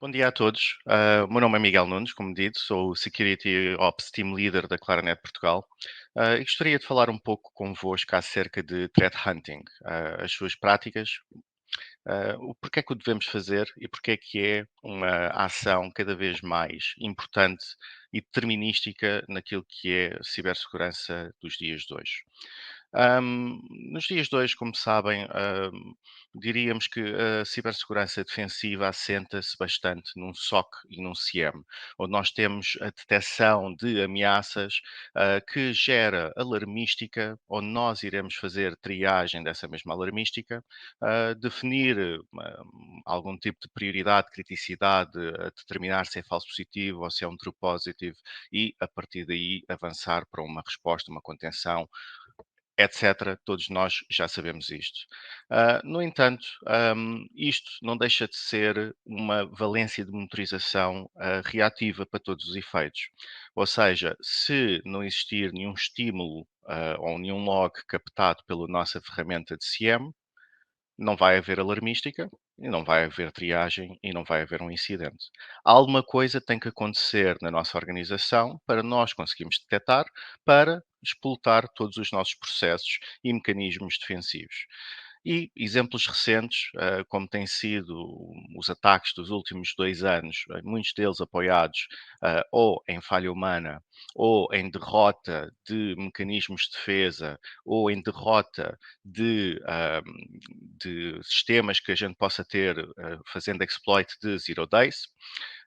Bom dia a todos. O meu nome é Miguel Nunes, como dito, sou o Security Ops Team Leader da Claranet Portugal. E gostaria de falar um pouco convosco acerca de threat hunting, as suas práticas, o porquê é que o devemos fazer e porquê é que é uma ação cada vez mais importante e determinística naquilo que é a cibersegurança dos dias de hoje. Ahm, Nos dias de hoje, como sabem, diríamos que a cibersegurança defensiva assenta-se bastante num SOC e num CIEM, onde nós temos a detecção de ameaças, que gera alarmística, onde nós iremos fazer triagem dessa mesma alarmística, definir algum tipo de prioridade, criticidade, a determinar se é falso positivo ou se é um true positive e, a partir daí, avançar para uma resposta, uma contenção, etc. Todos nós já sabemos isto. No entanto, isto não deixa de ser uma valência de monitorização reativa para todos os efeitos. Ou seja, se não existir nenhum estímulo ou nenhum log captado pela nossa ferramenta de CIEM, não vai haver alarmística, e não vai haver triagem e não vai haver um incidente. Alguma coisa tem que acontecer na nossa organização para nós conseguirmos detectar, para explotar todos os nossos processos e mecanismos defensivos. E exemplos recentes, como têm sido os ataques dos últimos 2 anos, muitos deles apoiados ou em falha humana, ou em derrota de mecanismos de defesa, ou em derrota de sistemas que a gente possa ter fazendo exploit de zero days.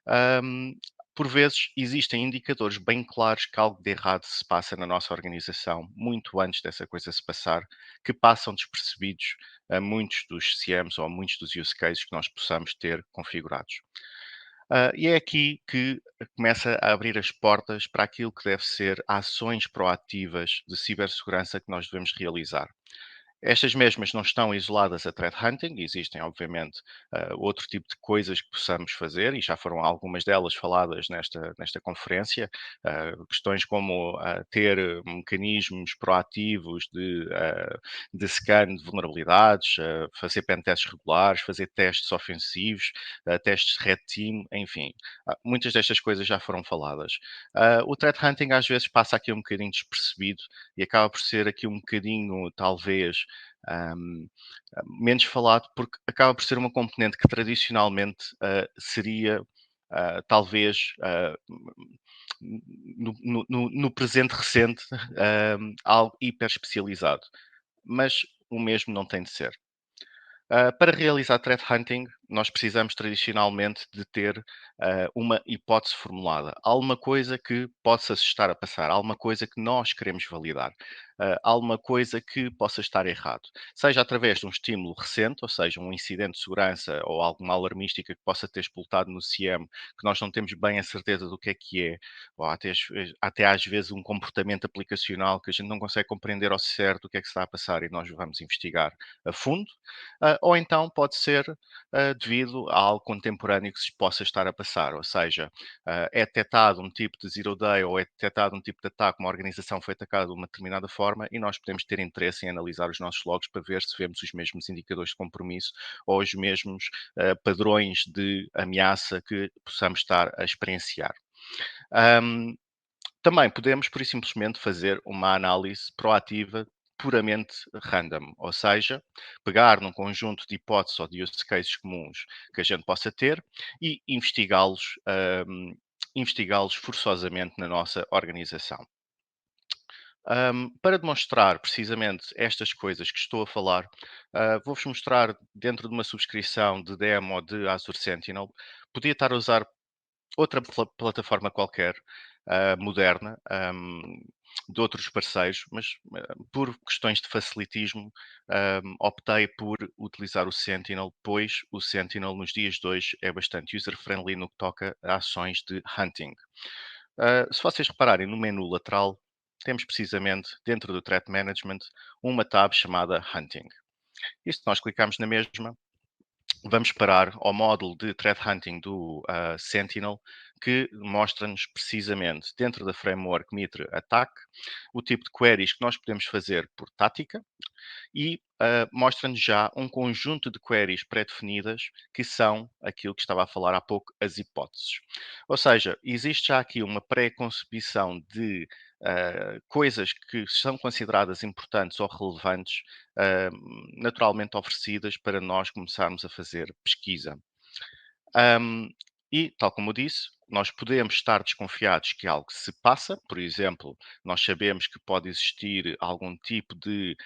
Ahm, por vezes existem indicadores bem claros que algo de errado se passa na nossa organização, muito antes dessa coisa se passar, que passam despercebidos a muitos dos CMs ou a muitos dos use cases que nós possamos ter configurados. E é aqui que começa a abrir as portas para aquilo que deve ser ações proativas de cibersegurança que nós devemos realizar. Estas mesmas não estão isoladas a threat hunting, existem, obviamente, outro tipo de coisas que possamos fazer, e já foram algumas delas faladas nesta conferência, questões como ter mecanismos proativos de scan de vulnerabilidades, fazer pentests regulares, fazer testes ofensivos, testes red team, enfim, muitas destas coisas já foram faladas. O threat hunting às vezes passa aqui um bocadinho despercebido e acaba por ser aqui um bocadinho, talvez, um, menos falado, porque acaba por ser uma componente que tradicionalmente seria talvez no presente recente algo hiper especializado, mas o mesmo não tem de ser. Para realizar threat hunting, nós precisamos tradicionalmente de ter uma hipótese formulada. Alguma coisa que possa se estar a passar, alguma coisa que nós queremos validar, alguma coisa que possa estar errado. Seja através de um estímulo recente, ou seja, um incidente de segurança ou alguma alarmística que possa ter explotado no CIEM, que nós não temos bem a certeza do que é, ou até às vezes um comportamento aplicacional que a gente não consegue compreender ao certo o que é que se está a passar e nós vamos investigar a fundo. Ou então pode ser devido a algo contemporâneo que se possa estar a passar, ou seja, é detectado um tipo de zero day ou é detectado um tipo de ataque, uma organização foi atacada de uma determinada forma e nós podemos ter interesse em analisar os nossos logs para ver se vemos os mesmos indicadores de compromisso ou os mesmos padrões de ameaça que possamos estar a experienciar. Um, Também podemos, por e simplesmente, fazer uma análise proativa puramente random, ou seja, pegar num conjunto de hipóteses ou de use cases comuns que a gente possa ter e investigá-los forçosamente na nossa organização. Para demonstrar precisamente estas coisas que estou a falar, vou-vos mostrar dentro de uma subscrição de demo de Azure Sentinel. Podia estar a usar outra plataforma qualquer, moderna, de outros parceiros, mas por questões de facilitismo, optei por utilizar o Sentinel, pois o Sentinel nos dias de hoje é bastante user-friendly no que toca a ações de hunting. Se vocês repararem no menu lateral, temos precisamente dentro do Threat Management uma tab chamada Hunting. E se nós clicarmos na mesma, vamos parar ao módulo de threat hunting do Sentinel, que mostra-nos precisamente, dentro da framework Mitre Attack, o tipo de queries que nós podemos fazer por tática e mostra-nos já um conjunto de queries pré-definidas que são aquilo que estava a falar há pouco, as hipóteses. Ou seja, existe já aqui uma pré-concebição de coisas que são consideradas importantes ou relevantes, ah, naturalmente oferecidas para nós começarmos a fazer pesquisa. Ahm, e, tal como eu disse, nós podemos estar desconfiados que algo se passa, por exemplo, nós sabemos que pode existir algum tipo de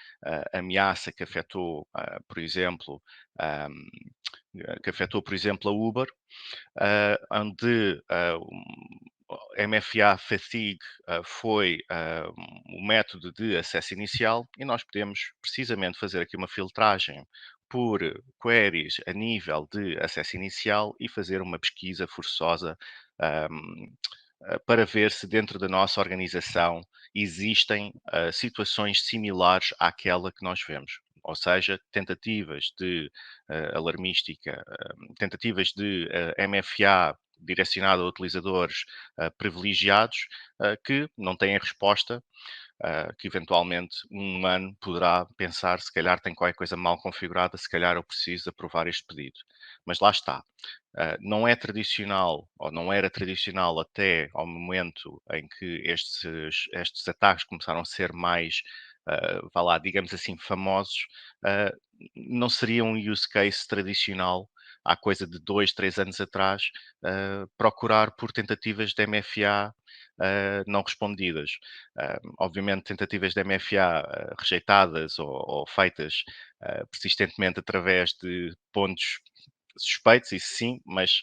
ameaça que afetou, por exemplo, ahm, a Uber, onde o MFA Fatigue foi o método de acesso inicial e nós podemos precisamente fazer aqui uma filtragem por queries a nível de acesso inicial e fazer uma pesquisa forçosa para ver se dentro da nossa organização existem situações similares àquela que nós vemos. Ou seja, tentativas de alarmística, tentativas de MFA direcionada a utilizadores privilegiados que não têm resposta, que eventualmente um humano poderá pensar, se calhar tem qualquer coisa mal configurada, se calhar eu preciso aprovar este pedido. Mas lá está. Não é tradicional, ou não era tradicional até ao momento em que estes ataques começaram a ser mais, vá lá, digamos assim, famosos, uh, não seria um use case tradicional há coisa de 2, 3 anos atrás, procurar por tentativas de MFA não respondidas. Obviamente, tentativas de MFA rejeitadas ou feitas persistentemente através de pontos suspeitos, isso sim, mas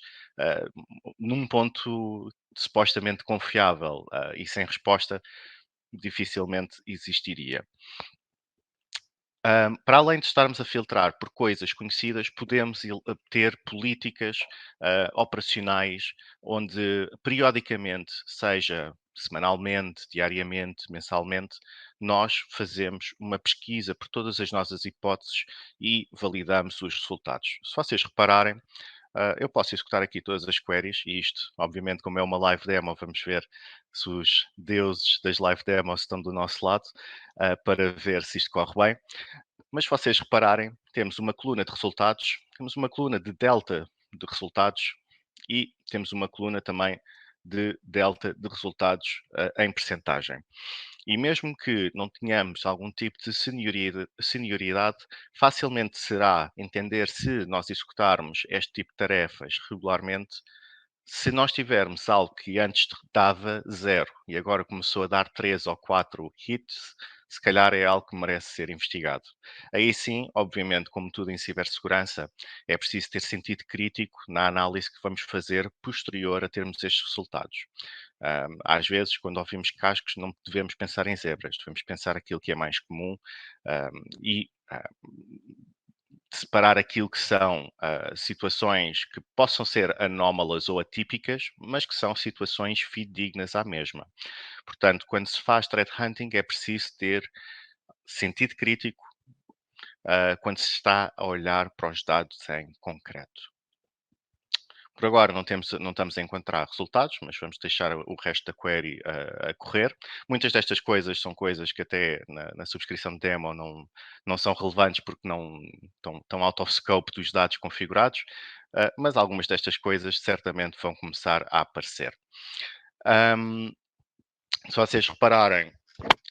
num ponto supostamente confiável e sem resposta, dificilmente existiria. Para além de estarmos a filtrar por coisas conhecidas, podemos ter políticas operacionais onde periodicamente, seja semanalmente, diariamente, mensalmente, nós fazemos uma pesquisa por todas as nossas hipóteses e validamos os resultados. Se vocês repararem, eu posso executar aqui todas as queries e isto, obviamente, como é uma live demo, vamos ver se os deuses das live demos estão do nosso lado, para ver se isto corre bem. Mas se vocês repararem, temos uma coluna de resultados, temos uma coluna de delta de resultados e temos uma coluna também de delta de resultados em percentagem. E mesmo que não tenhamos algum tipo de senioridade, facilmente será entender se nós executarmos este tipo de tarefas regularmente, se nós tivermos algo que antes dava zero e agora começou a dar 3 ou 4 hits, se calhar é algo que merece ser investigado. Aí sim, obviamente, como tudo em cibersegurança, é preciso ter sentido crítico na análise que vamos fazer posterior a termos estes resultados. Às vezes, quando ouvimos cascos, não devemos pensar em zebras, devemos pensar aquilo que é mais comum e separar aquilo que são situações que possam ser anómalas ou atípicas, mas que são situações fidedignas à mesma. Portanto, quando se faz threat hunting, é preciso ter sentido crítico quando se está a olhar para os dados em concreto. Por agora não estamos a encontrar resultados, mas vamos deixar o resto da query a correr. Muitas destas coisas são coisas que até na subscrição de demo não são relevantes porque não estão out of scope dos dados configurados, mas algumas destas coisas certamente vão começar a aparecer. Se vocês repararem,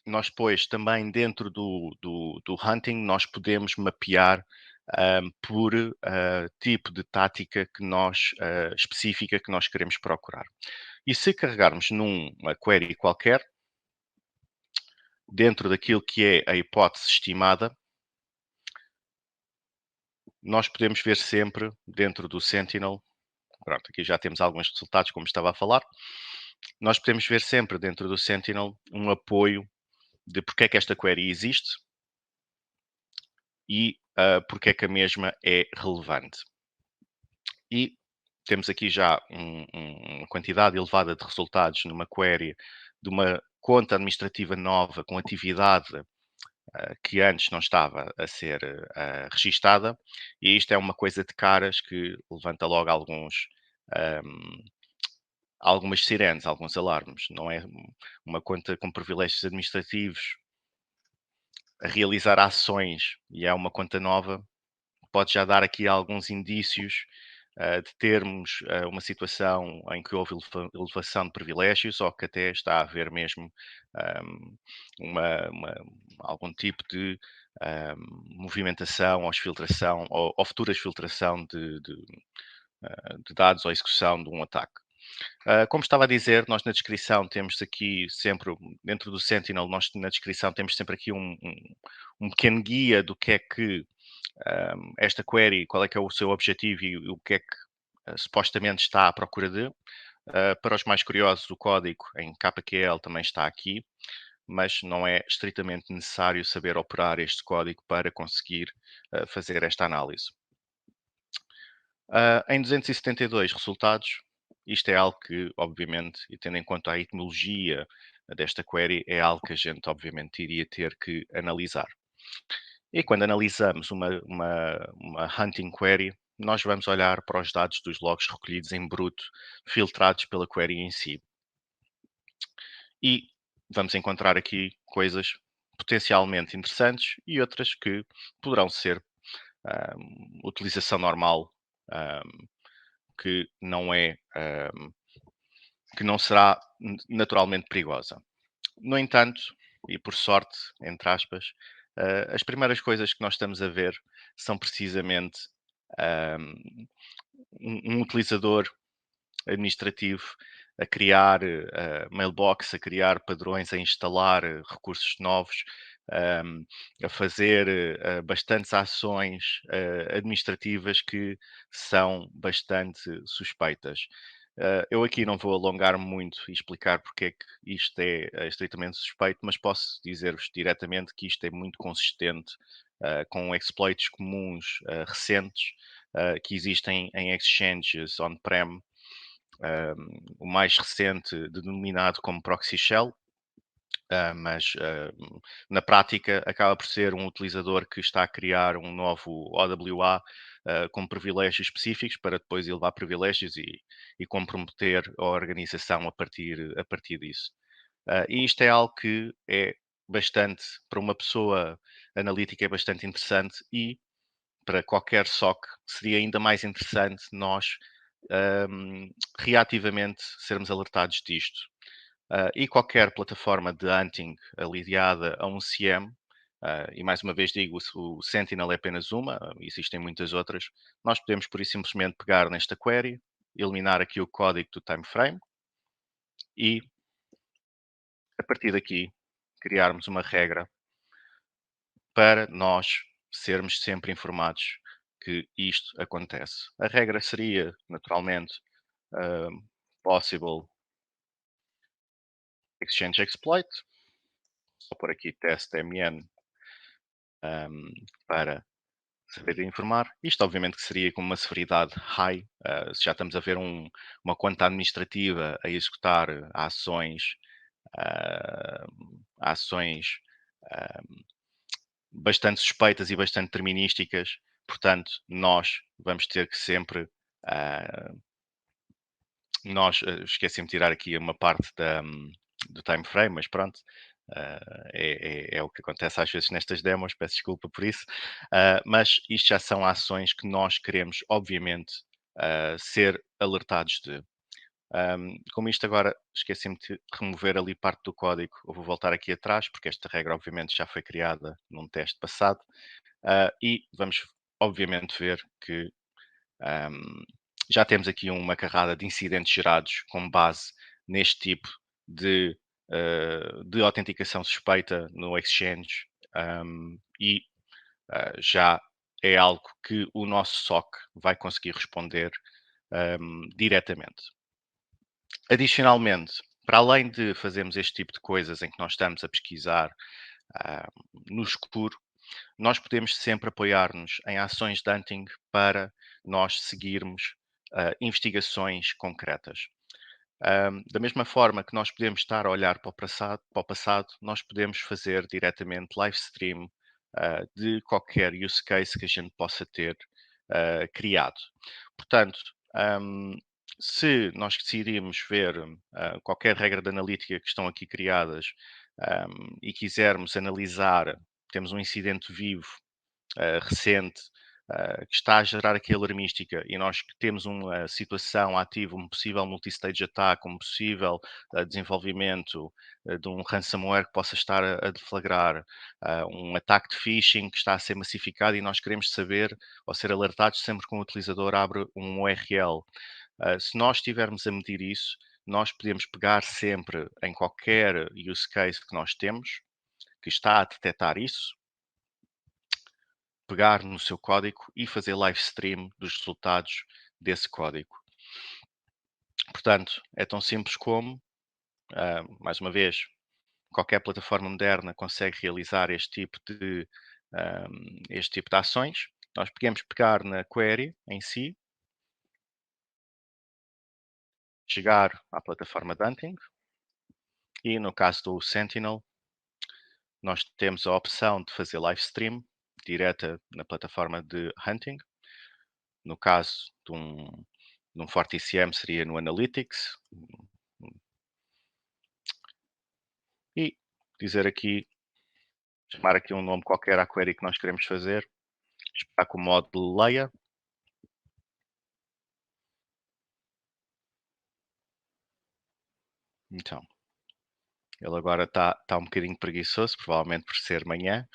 nós depois também dentro do hunting, nós podemos mapear por tipo de tática que nós, específica que nós queremos procurar. E se carregarmos numa query qualquer, dentro daquilo que é a hipótese estimada, nós podemos ver sempre dentro do Sentinel, pronto, aqui já temos alguns resultados, como estava a falar, nós podemos ver sempre dentro do Sentinel um apoio de porque é que esta query existe e porque é que a mesma é relevante. E temos aqui já uma quantidade elevada de resultados numa query de uma conta administrativa nova com atividade que antes não estava a ser registada, e isto é uma coisa de caras que levanta logo ahm, algumas sirenes, alguns alarmes. Não é uma conta com privilégios administrativos a realizar ações e é uma conta nova, pode já dar aqui alguns indícios de termos uma situação em que houve elevação de privilégios ou que até está a haver mesmo ahm, algum tipo de movimentação ou exfiltração ou futuras filtração de dados ou execução de um ataque. Como estava a dizer, nós na descrição temos aqui sempre, dentro do Sentinel, nós na descrição temos sempre aqui um pequeno guia do que é que esta query, qual é que é o seu objetivo e o que é que supostamente está à procura de. Para os mais curiosos, o código em KQL também está aqui, mas não é estritamente necessário saber operar este código para conseguir fazer esta análise. Em 272 resultados, isto é algo que, obviamente, e tendo em conta a etimologia desta query, é algo que a gente, obviamente, iria ter que analisar. E quando analisamos uma hunting query, nós vamos olhar para os dados dos logs recolhidos em bruto, filtrados pela query em si. E vamos encontrar aqui coisas potencialmente interessantes e outras que poderão ser utilização normal, um, que não é, que não será naturalmente perigosa. No entanto, e por sorte, entre aspas, as primeiras coisas que nós estamos a ver são precisamente um, um utilizador administrativo a criar mailbox, a criar padrões, a instalar recursos novos, um, a fazer bastantes ações administrativas que são bastante suspeitas. Eu aqui não vou alongar muito e explicar porque é que isto é estritamente suspeito, mas posso dizer-vos diretamente que isto é muito consistente com exploits comuns recentes que existem em exchanges on-prem, o mais recente denominado como Proxy Shell, mas na prática acaba por ser um utilizador que está a criar um novo OWA com privilégios específicos para depois elevar privilégios e comprometer a organização a partir disso. E isto é algo que é bastante, para uma pessoa analítica, é bastante interessante e para qualquer SOC seria ainda mais interessante nós reativamente sermos alertados disto. E qualquer plataforma de hunting aliada a um CM, e mais uma vez digo, o Sentinel é apenas uma, existem muitas outras, nós podemos por isso simplesmente pegar nesta query, eliminar aqui o código do time frame e, a partir daqui, criarmos uma regra para nós sermos sempre informados que isto acontece. A regra seria, naturalmente, possible exchange exploit, vou pôr aqui test MN para saber informar. Isto obviamente que seria com uma severidade high, se já estamos a ver uma conta administrativa a executar ah, ações ah, bastante suspeitas e bastante determinísticas, portanto, nós vamos ter que sempre. ah, Esqueci-me de tirar aqui uma parte do time frame, mas pronto, é o que acontece às vezes nestas demos, peço desculpa por isso. Mas isto já são ações que nós queremos, obviamente, ser alertados de. Como isto agora esqueci-me de remover ali parte do código, eu vou voltar aqui atrás, porque esta regra obviamente já foi criada num teste passado, e vamos obviamente ver que um, já temos aqui uma carrada de incidentes gerados com base neste tipo de autenticação suspeita no Exchange, e já é algo que o nosso SOC vai conseguir responder diretamente. Adicionalmente, para além de fazermos este tipo de coisas em que nós estamos a pesquisar no escuro, nós podemos sempre apoiar-nos em ações de hunting para nós seguirmos investigações concretas. Da mesma forma que nós podemos estar a olhar para o passado, nós podemos fazer diretamente live stream de qualquer use case que a gente possa ter criado. Portanto, um, se nós decidirmos ver qualquer regra de analítica que estão aqui criadas e quisermos analisar, temos um incidente vivo recente que está a gerar aqui alarmística e nós que temos uma situação ativa, um possível multi-stage attack, um possível desenvolvimento de um ransomware que possa estar a deflagrar, um ataque de phishing que está a ser massificado e nós queremos saber ou ser alertados sempre que um utilizador abre um URL. Se nós estivermos a medir isso, nós podemos pegar sempre em qualquer use case que nós temos, que está a detectar isso, pegar no seu código e fazer live stream dos resultados desse código. Portanto, é tão simples como, mais uma vez, qualquer plataforma moderna consegue realizar este tipo de ações. Nós podemos pegar na query em si, chegar à plataforma de hunting e no caso do Sentinel, nós temos a opção de fazer live stream direta na plataforma de hunting. No caso de um FortiCM seria no Analytics. E dizer aqui, chamar aqui um nome qualquer à query que nós queremos fazer, esperar que o módulo leia. Então, ele agora está um bocadinho preguiçoso, provavelmente por ser manhã.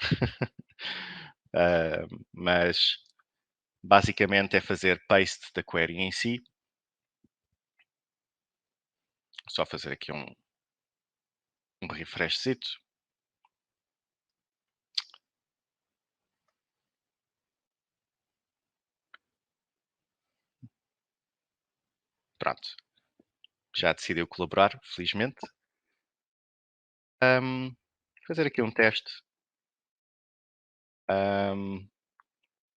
Mas basicamente é fazer paste da query em si. Só fazer aqui um refreshzito. Pronto. Já decidiu colaborar, felizmente. Ahm, Fazer aqui um teste. Ahm,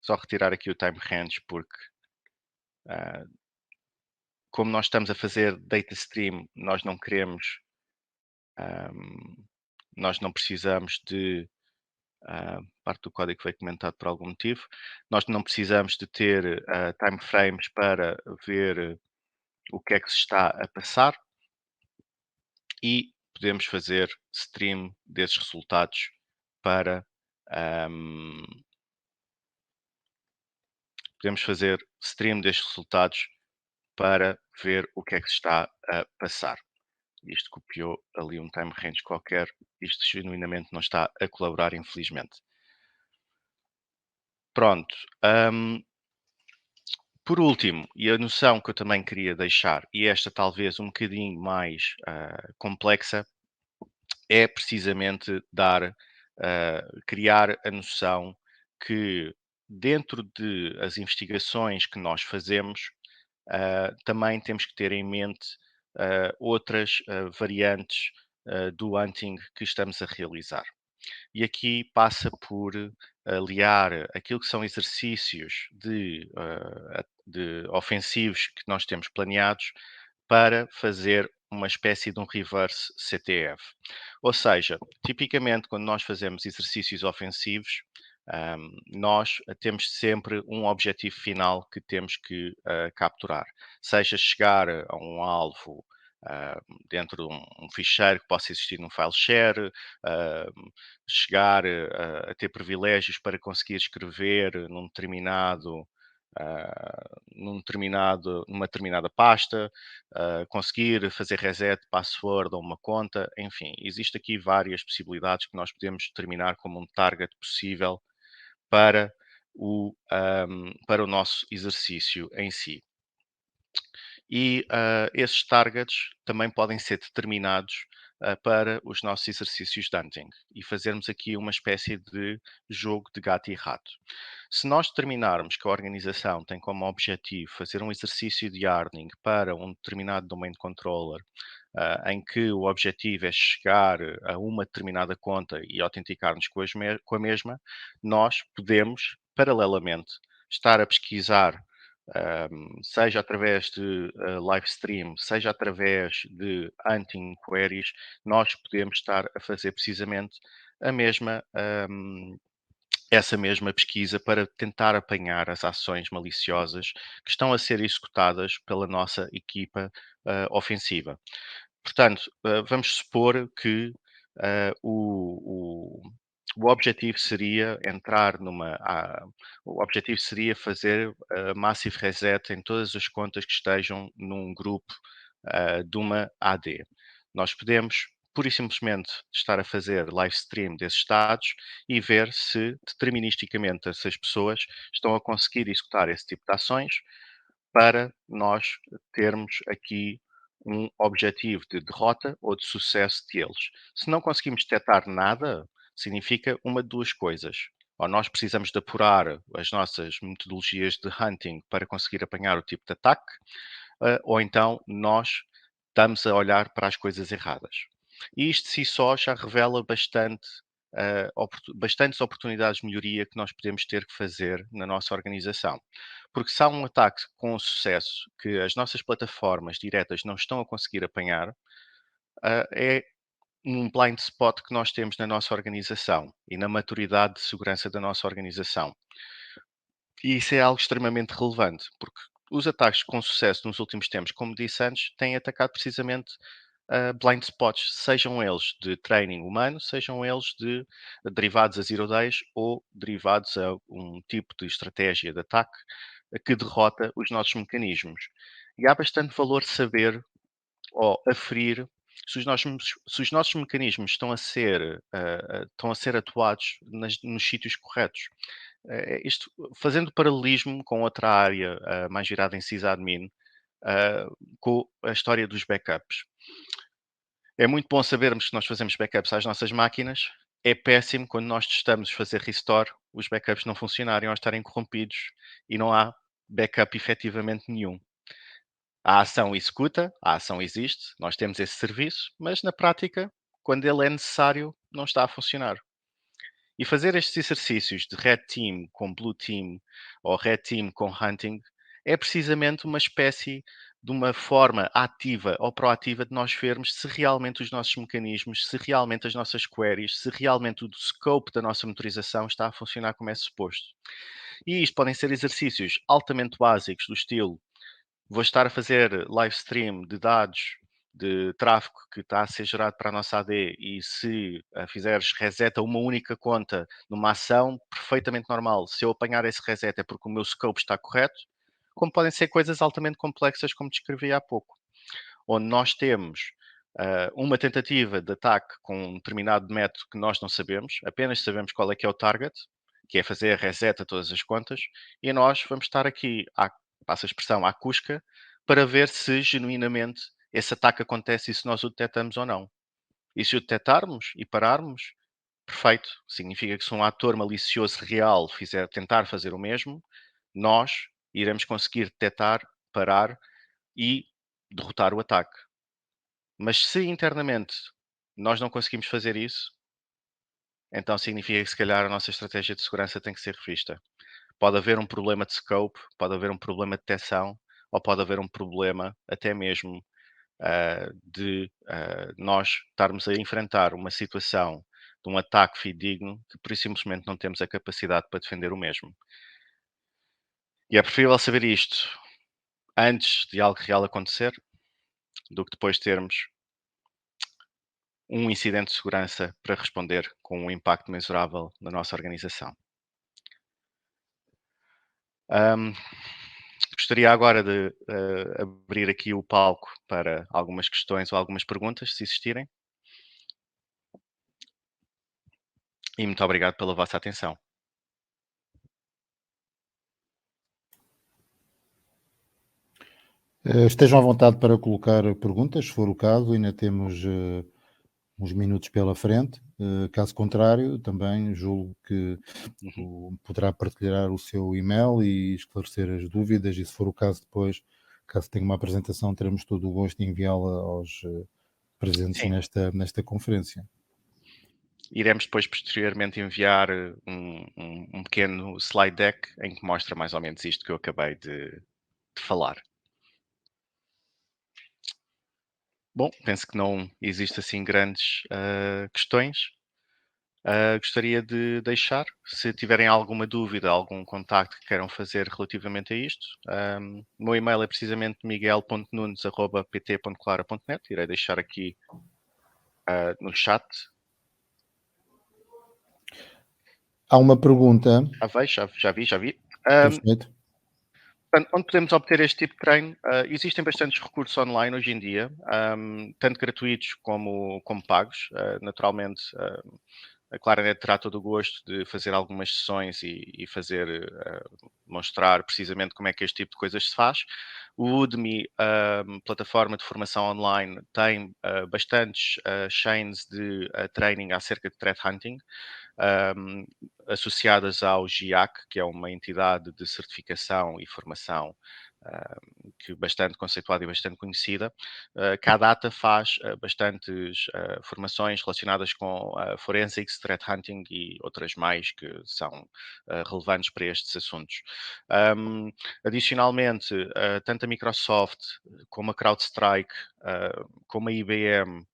Só retirar aqui o time range porque ah, como nós estamos a fazer data stream, ahm, nós não precisamos de parte do código foi comentado por algum motivo. Nós não precisamos de ter timeframes para ver o que é que se está a passar e podemos fazer stream desses resultados para ahm, podemos fazer stream destes resultados para ver o que é que se está a passar. Isto copiou ali um time range qualquer, isto genuinamente não está a colaborar, infelizmente. Pronto. Por último, e a noção que eu também queria deixar, e esta talvez um bocadinho mais complexa, é precisamente criar a noção que dentro de as investigações que nós fazemos, também temos que ter em mente outras variantes do hunting que estamos a realizar. E aqui passa por aliar aquilo que são exercícios de ofensivos que nós temos planeados para fazer uma espécie de um reverse CTF. Ou seja, tipicamente quando nós fazemos exercícios ofensivos, nós temos sempre um objetivo final que temos que capturar, seja chegar a um alvo dentro de um ficheiro que possa existir num file share, chegar a ter privilégios para conseguir escrever numa determinada pasta, conseguir fazer reset de password a uma conta, enfim, existe aqui várias possibilidades que nós podemos determinar como um target possível para para o nosso exercício em si. E esses targets também podem ser determinados para os nossos exercícios de hunting e fazermos aqui uma espécie de jogo de gato e rato. Se nós determinarmos que a organização tem como objetivo fazer um exercício de hardening para um determinado domain controller, em que o objetivo é chegar a uma determinada conta e autenticar-nos com a mesma, nós podemos, paralelamente, estar a pesquisar seja através de live stream, seja através de hunting queries, nós podemos estar a fazer precisamente a mesma, essa mesma pesquisa para tentar apanhar as ações maliciosas que estão a ser executadas pela nossa equipa ofensiva. Portanto, vamos supor que o objetivo seria entrar o objetivo seria fazer massive reset em todas as contas que estejam num grupo de uma AD. Nós podemos pura e simplesmente estar a fazer live stream desses dados e ver se deterministicamente essas pessoas estão a conseguir executar esse tipo de ações para nós termos aqui um objetivo de derrota ou de sucesso deles. Se não conseguimos detectar nada, significa uma de duas coisas. Ou nós precisamos de apurar as nossas metodologias de hunting para conseguir apanhar o tipo de ataque, ou então nós estamos a olhar para as coisas erradas. E isto de si só já revela bastantes oportunidades de melhoria que nós podemos ter que fazer na nossa organização. Porque se há um ataque com sucesso que as nossas plataformas diretas não estão a conseguir apanhar, é um blind spot que nós temos na nossa organização e na maturidade de segurança da nossa organização. E isso é algo extremamente relevante, porque os ataques com sucesso nos últimos tempos, como disse antes, têm atacado precisamente blind spots, sejam eles de training humano, sejam eles derivados a zero days ou derivados a um tipo de estratégia de ataque que derrota os nossos mecanismos. E há bastante valor saber ou aferir se os nossos mecanismos estão a ser atuados nos sítios corretos. Isto fazendo paralelismo com outra área mais virada em sysadmin, ah, com a história dos backups. É muito bom sabermos que nós fazemos backups às nossas máquinas. É péssimo quando nós testamos fazer restore, os backups não funcionarem ou estarem corrompidos e não há backup efetivamente nenhum. A ação executa, a ação existe, nós temos esse serviço, mas na prática, quando ele é necessário, não está a funcionar. E fazer estes exercícios de Red Team com Blue Team ou Red Team com Hunting é precisamente uma espécie de uma forma ativa ou proativa de nós vermos se realmente os nossos mecanismos, se realmente as nossas queries, se realmente o scope da nossa monitorização está a funcionar como é suposto. E isto podem ser exercícios altamente básicos do estilo vou estar a fazer live stream de dados de tráfego que está a ser gerado para a nossa AD e se fizeres reset a uma única conta numa ação perfeitamente normal, se eu apanhar esse reset é porque o meu scope está correto, como podem ser coisas altamente complexas como descrevi há pouco, onde nós temos uma tentativa de ataque com um determinado método que nós não sabemos, apenas sabemos qual é que é o target, que é fazer reset a todas as contas, e nós vamos estar aqui, passa a expressão, à cusca, para ver se genuinamente esse ataque acontece e se nós o detectamos ou não. E se o detectarmos e pararmos, perfeito. Significa que se um ator malicioso real fizer tentar fazer o mesmo, nós iremos conseguir detectar, parar e derrotar o ataque. Mas se internamente nós não conseguimos fazer isso, então significa que se calhar a nossa estratégia de segurança tem que ser revista. Pode haver um problema de scope, pode haver um problema de detecção, ou pode haver um problema até mesmo de nós estarmos a enfrentar uma situação de um ataque fidedigno que por isso simplesmente não temos a capacidade para defender o mesmo. E é preferível saber isto antes de algo real acontecer do que depois termos um incidente de segurança para responder com um impacto mensurável na nossa organização. Ahm, Gostaria agora de abrir aqui o palco para algumas questões ou algumas perguntas, se existirem, e muito obrigado pela vossa atenção. Estejam à vontade para colocar perguntas, se for o caso, ainda temos uns minutos pela frente. Caso contrário, também julgo que poderá partilhar o seu e-mail e esclarecer as dúvidas, e se for o caso depois, caso tenha uma apresentação, teremos todo o gosto de enviá-la aos presentes Sim, nesta conferência. iremos depois posteriormente enviar um pequeno slide deck em que mostra mais ou menos isto que eu acabei de falar. Bom, penso que não existe assim grandes questões. Gostaria de deixar, se tiverem alguma dúvida, algum contacto que queiram fazer relativamente a isto. O meu e-mail é precisamente miguel.nunes@pt.clara.net. Irei deixar aqui no chat. Há uma pergunta. Já vi. Um, Perfeito. Portanto, onde podemos obter este tipo de treino? Existem bastantes recursos online hoje em dia, tanto gratuitos como pagos. Naturalmente, a Claranet terá todo o gosto de fazer algumas sessões e fazer, mostrar precisamente como é que este tipo de coisas se faz. O Udemy, plataforma de formação online, tem bastantes chains de training acerca de threat hunting, um, associadas ao GIAC, que é uma entidade de certificação e formação que bastante conceituada e bastante conhecida. Que a data faz bastantes formações relacionadas com forensics, threat hunting e outras mais que são relevantes para estes assuntos. Adicionalmente, tanto a Microsoft como a CrowdStrike, como a IBM,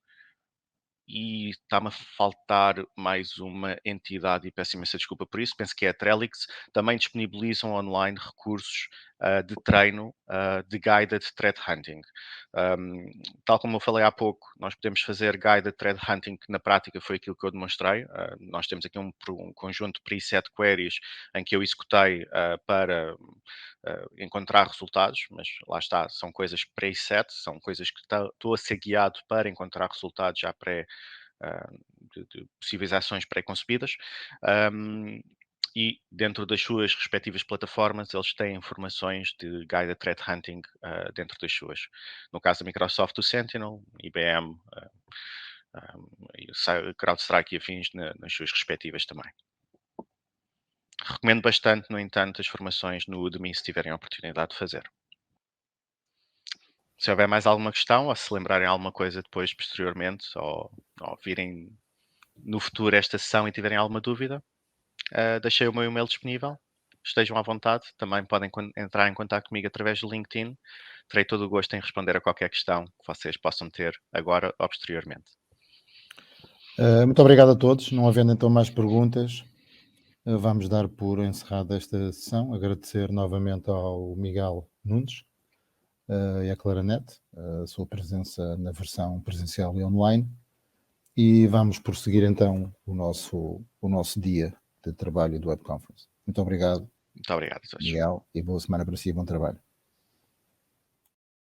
e está-me a faltar mais uma entidade, e peço imensa desculpa por isso, penso que é a Trellix, também disponibilizam online recursos de treino de guided threat hunting. Tal como eu falei há pouco, nós podemos fazer guided threat hunting, que na prática foi aquilo que eu demonstrei. Nós temos aqui um conjunto de preset queries em que eu executei para encontrar resultados, mas lá está, são coisas preset, são coisas que estou a ser guiado para encontrar resultados já ah, de possíveis ações pré-concebidas. E dentro das suas respectivas plataformas, eles têm informações de guided threat hunting dentro das suas. No caso da Microsoft, o Sentinel, IBM, o CrowdStrike e afins nas suas respectivas também. Recomendo bastante, no entanto, as formações no Udemy, se tiverem a oportunidade de fazer. Se houver mais alguma questão, ou se lembrarem alguma coisa depois, posteriormente, ou virem no futuro esta sessão e tiverem alguma dúvida, deixei o meu e-mail disponível. Estejam à vontade. Também podem entrar em contato comigo através do LinkedIn. Terei todo o gosto em responder a qualquer questão que vocês possam ter agora ou posteriormente. Muito obrigado a todos. Não havendo então mais perguntas, vamos dar por encerrada esta sessão. Agradecer novamente ao Miguel Nunes e à Claranet a sua presença na versão presencial e online. E vamos prosseguir então o nosso dia de trabalho do Web Conference. Muito obrigado, Muito obrigado a todos. Miguel, e boa semana para si e bom trabalho.